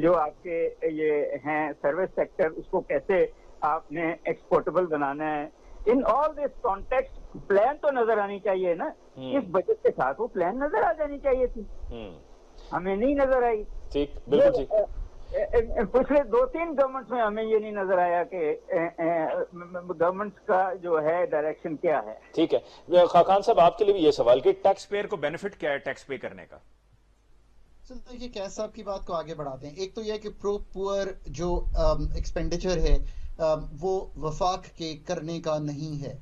جو آپ کے یہ ہیں سروس سیکٹر اس کو کیسے آپ نے ایکسپورٹیبل بنانا ہے. ان آل دس کانٹیکسٹ پلان تو نظر آنی چاہیے نا. اس بجٹ کے ساتھ وہ پلان نظر آ جانی چاہیے تھی، ہمیں نہیں نظر آئی. ٹھیک، بالکل ٹھیک. پچھلے 2-3 گورنمنٹس میں ہمیں یہ نہیں نظر آیا کہ گورنمنٹس کا جو ہے ڈائریکشن کیا ہے. ٹھیک ہے خاقان صاحب، آپ کے لیے بھی یہ سوال کہ ٹیکس پیئر کو بینیفٹ کیا ہے ٹیکس پے کرنے کا؟ دیکھیے کیس صاحب کی بات کو آگے بڑھاتے ہیں. ایک تو یہ کہ پرو پور جو ایکسپینڈیچر ہے وہ وفاق کے کرنے کا نہیں ہے.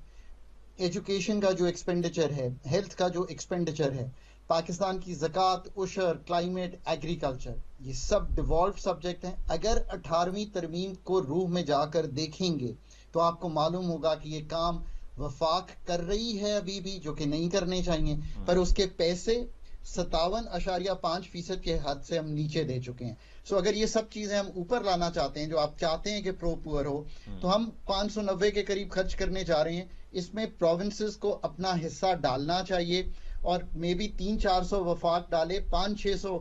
ایجوکیشن کا جو ایکسپینڈیچر ہے، ہیلتھ کا جو ایکسپینڈیچر ہے، پاکستان کی زکوٰۃ، عشر، کلائمیٹ، ایگریکلچر، یہ سب ڈیوالوڈ سبجیکٹ ہیں. اگر 18ویں ترمیم کو روح میں جا کر دیکھیں گے تو آپ کو معلوم ہوگا کہ یہ کام وفاق کر رہی ہے ابھی بھی، جو کہ نہیں کرنے چاہیے، پر اس کے پیسے 57.5% کے حد سے ہم نیچے دے چکے ہیں. سو اگر یہ سب چیزیں ہم اوپر لانا چاہتے ہیں جو آپ چاہتے ہیں کہ پرو پور ہو، تو ہم 590 کے قریب خرچ کرنے جا رہے ہیں. اس میں پروونسز کو اپنا حصہ ڈالنا چاہیے اور مے بی 300-400 وفاق ڈالے، 500-600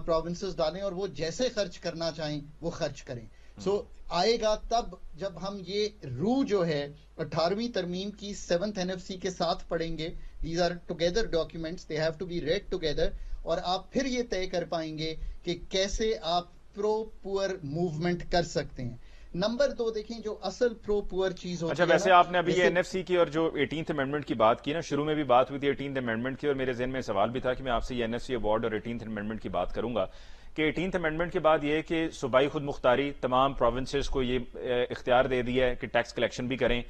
پروونسز ڈالیں اور وہ جیسے خرچ کرنا چاہیں وہ خرچ کریں. سو آئے گا تب جب ہم یہ روح جو ہے 18ویں ترمیم کی 7th NFC کے ساتھ پڑھیں گے. These are together documents, they have to be read together, اور آپ پھر یہ طے کر پائیں گے کہ کیسے آپ پرو پور موومنٹ کر سکتے ہیں. نمبر 2 دیکھیں جو اصل پرو پور چیز ہوتی ہے. اچھا ویسے آپ نے ابھی یہ NFC کی اور جو 18th امینڈمنٹ کی بات کی نا، شروع میں بھی بات ہوئی تھی 18th امینڈمنٹ کی، اور میرے ذہن میں سوال بھی تھا کہ میں آپ سے یہ NFC ایوارڈ اور 18th امینڈمنٹ کی بات کروں گا کہ 18th امینڈمنٹ کے بعد یہ کہ صوبائی خود مختاری تمام پروونسز کو یہ اختیار دے دیا ہے کہ ٹیکس کلیکشن بھی کریں،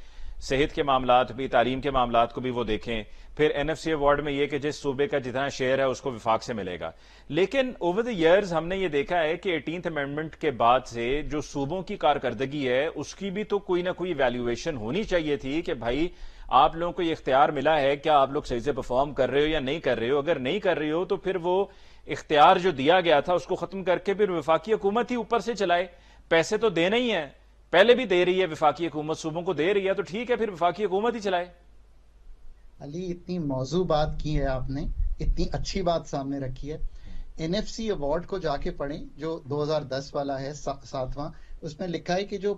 صحت کے معاملات بھی، تعلیم کے معاملات کو بھی وہ دیکھیں. پھر NFC ایوارڈ میں یہ کہ جس صوبے کا جتنا شیئر ہے اس کو وفاق سے ملے گا. لیکن اوور دی ایئرز ہم نے یہ دیکھا ہے کہ 18th امینڈمنٹ کے بعد سے جو صوبوں کی کارکردگی ہے اس کی بھی تو کوئی نہ کوئی ایویلویشن ہونی چاہیے تھی کہ بھائی آپ لوگوں کو یہ اختیار ملا ہے، کیا آپ لوگ صحیح سے پرفارم کر رہے ہو یا نہیں کر رہے ہو؟ اگر نہیں کر رہے ہو تو پھر وہ اختیار جو دیا گیا تھا اس کو ختم کر کے پھر وفاقی حکومت ہی اوپر سے چلائے. پیسے تو دینا ہی ہیں، پہلے بھی دے رہی ہے وفاقی حکومت، صوبوں کو دے رہی ہے، تو ٹھیک ہے پھر وفاقی حکومت ہی چلائے. علی اتنی موضوع بات کی ہے آپ نے، اتنی اچھی بات سامنے رکھی ہے. NFC ایوارڈ کو جا کے پڑھیں جو 2010 والا ہے 7واں، اس میں لکھا ہے کہ جو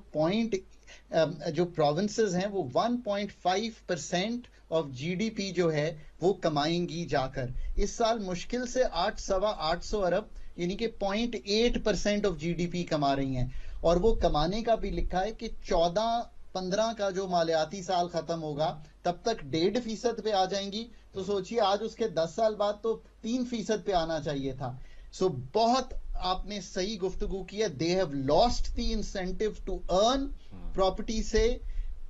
جو پروونسز ہیں وہ 1.5% آف GDP جو ہے وہ کمائیں گی جا کر. اس سال مشکل سے 800 ارب یعنی کہ 0.8% آف GDP کما رہی ہیں، اور وہ کمانے کا بھی لکھا ہے کہ 14-15 کا جو مالیاتی سال ختم ہوگا تب تک 1.5% پہ آ جائیں گی. تو سوچئے آج اس کے 10 سال بعد تو 3% پہ آنا چاہیے تھا. سو بہت آپ نے صحیح گفتگو کی ہے. They have lost the incentive to earn property سے.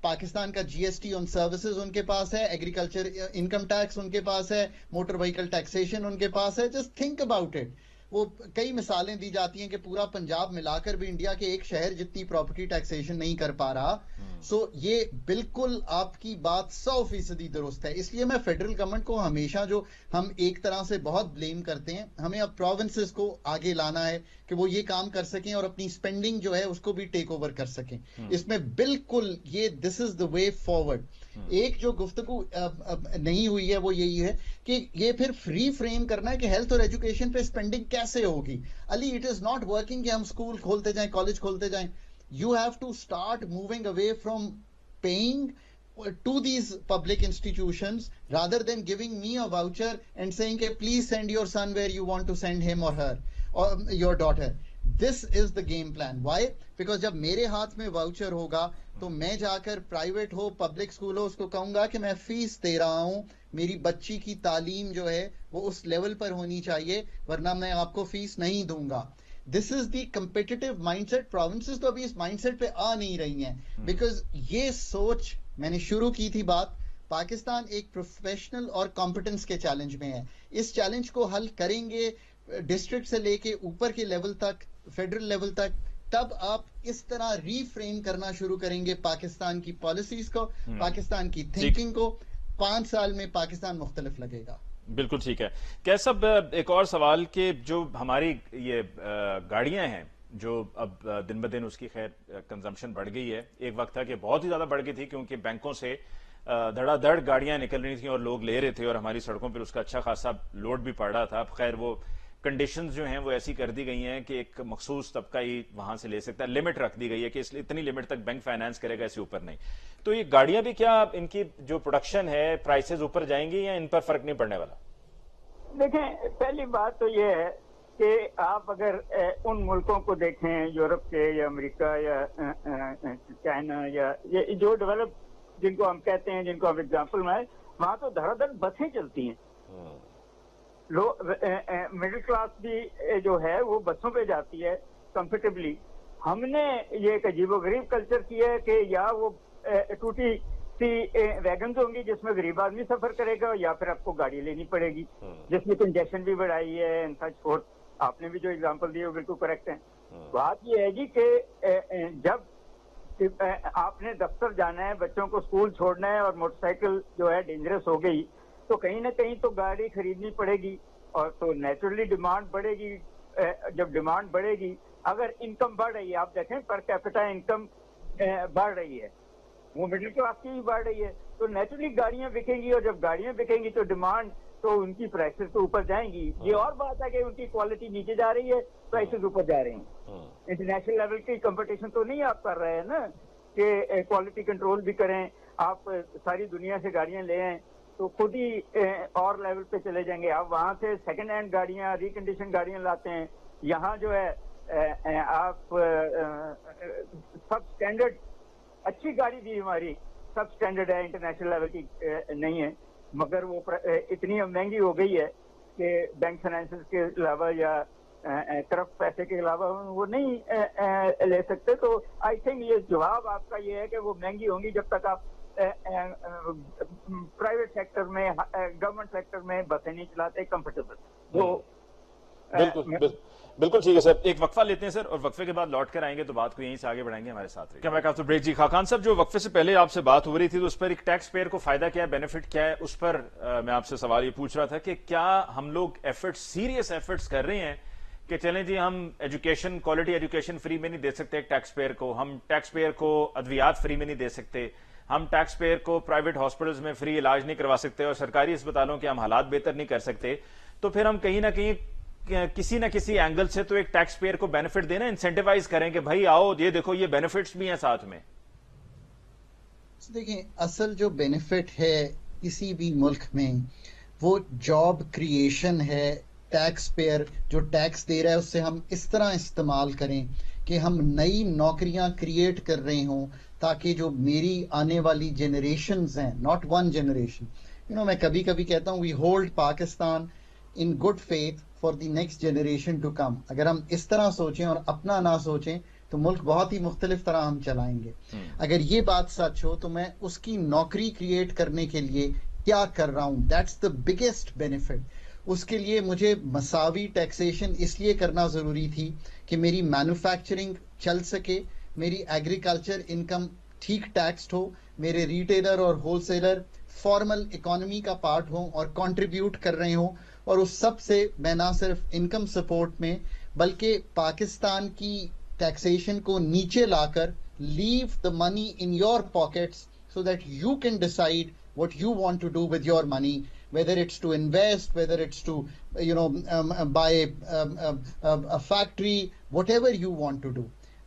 پاکستان کا GST آن سروسز ان کے پاس ہے، ایگریکلچر انکم ٹیکس ان کے پاس ہے، موٹر وہیکل ٹیکسیشن ان کے پاس ہے. Just think about it. وہ کئی مثالیں دی جاتی ہیں کہ پورا پنجاب ملا کر بھی انڈیا کے ایک شہر جتنی پراپرٹی ٹیکسیشن نہیں کر پا رہا. سو یہ بالکل آپ کی بات 100% درست ہے. اس لیے میں فیڈرل گورنمنٹ کو ہمیشہ، جو ہم ایک طرح سے بہت بلیم کرتے ہیں، ہمیں اب پروونسز کو آگے لانا ہے کہ وہ یہ کام کر سکیں اور اپنی سپینڈنگ جو ہے اس کو بھی ٹیک اوور کر سکیں. اس میں بالکل یہ دس از دا وے فارورڈ. ایک جو گفتگو نہیں ہوئی ہے وہ یہی ہے کہ یہ پھر فری فریم کرنا ہے کہ ہیلتھ اور ایجوکیشن پہ اسپینڈنگ کیسے ہوگی. Ali it is not working کہ ہم اسکول کھولتے جائیں, کالج کھولتے جائیں. You have to start moving away from paying to these public institutions rather than giving me a voucher and saying کہ please send your son where you want to send him or her or your daughter. This is the game plan. Why? Because جب میرے ہاتھ میں واؤچر ہوگا تو میں جا کر پرائیویٹ ہو پبلک اسکول ہو اس کو کہوں گا کہ میں فیس دے رہا ہوں, میری بچی کی تعلیم جو ہے وہ اس لیول پر ہونی چاہیے, ورنہ میں آپ کو فیس نہیں دوں گا. دس از دی کمپیٹیٹو مائنڈ سیٹ. پروونسز تو ابھی اس مائنڈ سیٹ پہ آ نہیں رہی ہیں بیکاز یہ سوچ, میں نے شروع کی تھی بات, پاکستان ایک پروفیشنل اور کمپٹنس کے چیلنج میں ہے. اس چیلنج کو حل کریں گے ڈسٹرکٹ سے لے کے اوپر کے لیول تک, فیڈرل لیول تک, تب آپ اس طرح ری فریم کرنا شروع کریں گے پاکستان کی پالیسیز کو, پاکستان کی تھنکنگ کو. 5 سال میں پاکستان مختلف لگے گا. بالکل ٹھیک ہے. کیسا ایک اور سوال کہ جو ہماری یہ گاڑیاں ہیں جو اب دن بدن اس کی خیر کنزمپشن بڑھ گئی ہے, ایک وقت تھا کہ بہت ہی زیادہ بڑھ گئی تھی کیونکہ بینکوں سے دھڑا دھڑ گاڑیاں نکل رہی تھیں اور لوگ لے رہے تھے اور ہماری سڑکوں پر اس کا اچھا خاصا لوڈ بھی پڑ رہا تھا. اب خیر وہ کنڈیشنز جو ہیں وہ ایسی کر دی گئی ہیں کہ ایک مخصوص طبقہ ہی وہاں سے لے سکتا ہے, لمٹ رکھ دی گئی ہے کہ اتنی لمٹ تک بینک فائنانس کرے گا, اس سے اوپر نہیں. تو یہ گاڑیاں بھی کیا ان کی جو پروڈکشن ہے پرائسز اوپر جائیں گی یا ان پر فرق نہیں پڑنے والا؟ دیکھیں, پہلی بات تو یہ ہے کہ آپ اگر ان ملکوں کو دیکھیں یورپ کے یا امریکہ یا چائنا یا جو ڈیولپ جن کو ہم کہتے ہیں, جن کو ہم ایگزامپل میں, وہاں تو دھڑا دھڑ بسیں چلتی ہیں. مڈل کلاس بھی جو ہے وہ بسوں پہ جاتی ہے کمفرٹیبلی. ہم نے یہ ایک عجیب و غریب کلچر کیا ہے کہ یا وہ ٹوٹی سی ویگنز ہوں گی جس میں غریب آدمی سفر کرے گا, یا پھر آپ کو گاڑی لینی پڑے گی جس میں کنجیشن بھی بڑھائی ہے اینڈ سچ فورتھ. آپ نے بھی جو اگزامپل دی وہ بالکل کریکٹ ہے. بات یہ ہے جی کہ جب آپ نے دفتر جانا ہے, بچوں کو اسکول چھوڑنا ہے اور موٹر سائیکل جو ہے ڈینجرس ہو گئی تو کہیں نہ کہیں تو گاڑی خریدنی پڑے گی, اور تو نیچرلی ڈیمانڈ بڑھے گی. جب ڈیمانڈ بڑھے گی, اگر انکم بڑھ رہی ہے, آپ دیکھیں پر کیپٹا انکم بڑھ رہی ہے, وہ مڈل کلاس کی بھی بڑھ رہی ہے, تو نیچرلی گاڑیاں بکیں گی, اور جب گاڑیاں بکیں گی تو ڈیمانڈ تو ان کی پرائسز تو اوپر جائیں گی. یہ اور بات ہے کہ ان کی کوالٹی نیچے جا رہی ہے, پرائسز اوپر جا رہی ہیں. انٹرنیشنل لیول کی کمپٹیشن تو نہیں آپ کر رہے ہیں نا کہ کوالٹی کنٹرول بھی کریں. آپ ساری دنیا سے گاڑیاں لے آئیں تو خود ہی اور لیول پہ چلے جائیں گے. آپ وہاں سے سیکنڈ ہینڈ گاڑیاں, ریکنڈیشن گاڑیاں لاتے ہیں. یہاں جو ہے آپ سب اسٹینڈرڈ اچھی گاڑی بھی ہماری سب اسٹینڈرڈ ہے, انٹرنیشنل لیول کی نہیں ہے, مگر وہ اتنی مہنگی ہو گئی ہے کہ بینک فائنینس کے علاوہ یا طرف پیسے کے علاوہ وہ نہیں لے سکتے. تو آئی تھنک یہ جواب آپ کا یہ ہے کہ وہ مہنگی ہوں گی جب تک آپ پرائیویٹ سیکٹر میں, گورنمنٹ سیکٹر میں بسیں نہیں چلاتے کمفرٹیبل. تو بالکل ٹھیک ہے سر, ایک وقفہ لیتے ہیں سر, اور وقفے کے بعد لوٹ کر آئیں گے تو بات کو یہیں سے آگے بڑھائیں گے. ہمارے ساتھ کیا میں کہا تو بریک. جی خاقان صاحب, جو وقفے سے پہلے آپ سے بات ہو رہی تھی تو اس پر ایک ٹیکس پیئر کو فائدہ کیا ہے, بینیفٹ کیا ہے, اس پر میں آپ سے سوال یہ پوچھ رہا تھا کہ کیا ہم لوگ سیریس ایفرٹس کر رہے ہیں کہ چلیں جی ہم ایجوکیشن, کوالٹی ایجوکیشن فری میں نہیں دے سکتے ایک ٹیکس پیئر کو, ہم ٹیکس پیئر کو ادویات فری میں نہیں دے سکتے, ہم ٹیکس پیئر کو پرائیویٹ ہاسپٹلز میں فری علاج نہیں کروا سکتے, اور سرکاری اسپتالوں کے ہم حالات بہتر نہیں کر سکتے, تو پھر ہم کہیں نہ کہیں کسی نہ کسی اینگل سے تو ایک ٹیکس پیئر کو بینیفٹ دینا, انسینٹیوائز کریں کہ بھائی آؤ یہ دیکھو یہ بینیفٹس بھی ہیں ساتھ میں. دیکھیں, اصل جو بینیفٹ ہے کسی بھی ملک میں وہ جاب کریشن ہے. ٹیکس پیئر جو ٹیکس دے رہا ہے اس سے ہم اس طرح استعمال کریں کہ ہم نئی نوکریاں کریٹ کر رہے ہوں, تاکہ جو میری آنے والی جنریشنز ہیں, ناٹ ون جنریشن, میں کبھی کبھی کہتا ہوں we hold Pakistan in good faith for the next generation to come. اگر ہم اس طرح سوچیں اور اپنا نہ سوچیں تو ملک بہت ہی مختلف طرح ہم چلائیں گے. اگر یہ بات سچ ہو تو میں اس کی نوکری کریٹ کرنے کے لیے کیا کر رہا ہوں, دیٹس دا بگیسٹ بینیفٹ. اس کے لیے مجھے مساوی ٹیکسیشن اس لیے کرنا ضروری تھی کہ میری مینوفیکچرنگ چل سکے, میری ایگریکلچر انکم ٹھیک ٹیکسڈ ہو, میرے ریٹیلر اور ہول سیلر فارمل اکانومی کا پارٹ ہوں اور کنٹریبیوٹ کر رہے ہوں, اور اس سب سے میں نہ صرف انکم سپورٹ میں بلکہ پاکستان کی ٹیکسیشن کو نیچے لا کر leave the money in your pockets so that you can decide what you want to do with your money. whether it's to invest, whether it's to buy a factory, whatever you want to do.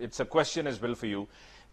it's a question as well for you,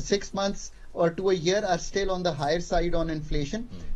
6 months or to a year are still on the higher side on inflation.